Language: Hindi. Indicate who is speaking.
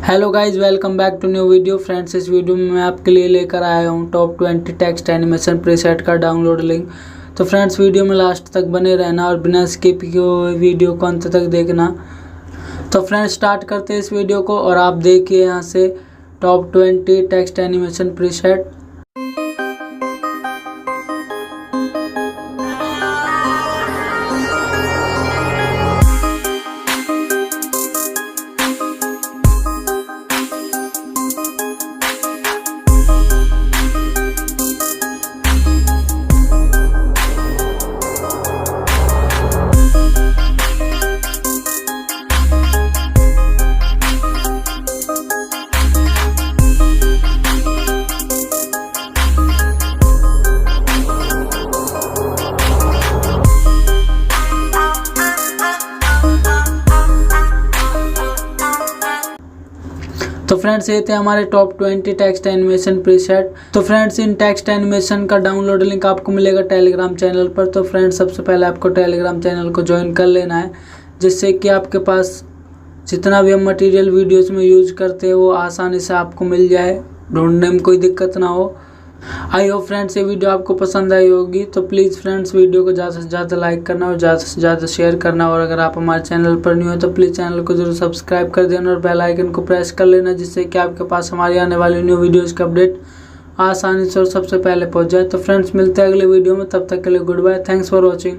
Speaker 1: Hello guys, welcome back to new video. Friends, इस वीडियो में मैं आपके लिए लेकर आया हूँ टॉप 20 टेक्स्ट एनिमेशन प्रीसेट का डाउनलोड लिंक। तो फ्रेंड्स, वीडियो में लास्ट तक बने रहना और बिना स्किप किए हुए वीडियो को अंत तक देखना। तो फ्रेंड्स, स्टार्ट करते हैं इस वीडियो को और आप देखिए यहाँ से टॉप 20 टेक्स्ट एनिमेशन प्रीसेट। तो फ्रेंड्स, ये थे हमारे टॉप 20 टेक्स्ट एनिमेशन प्रीसेट। तो फ्रेंड्स, इन टेक्स्ट एनिमेशन का डाउनलोड लिंक आपको मिलेगा टेलीग्राम चैनल पर। तो फ्रेंड्स, सबसे पहले आपको टेलीग्राम चैनल को ज्वाइन कर लेना है, जिससे कि आपके पास जितना भी हम मटेरियल वीडियोस में यूज करते हैं वो आसानी से आपको मिल जाए, ढूंढने में कोई दिक्कत ना हो। आई होप फ्रेंड्स ये वीडियो आपको पसंद आई होगी। तो प्लीज़ फ्रेंड्स, वीडियो को ज़्यादा से ज़्यादा लाइक करना और ज़्यादा से ज़्यादा शेयर करना। और अगर आप हमारे चैनल पर न्यू हो तो प्लीज़ चैनल को जरूर सब्सक्राइब कर देना और बेल आइकन को प्रेस कर लेना, जिससे कि आपके पास हमारी आने वाली न्यू वीडियोज़ का अपडेट आसानी से और सबसे पहले पहुँच जाए। तो फ्रेंड्स, मिलते हैं अगले वीडियो में, तब तक के लिए goodbye. Thanks for watching.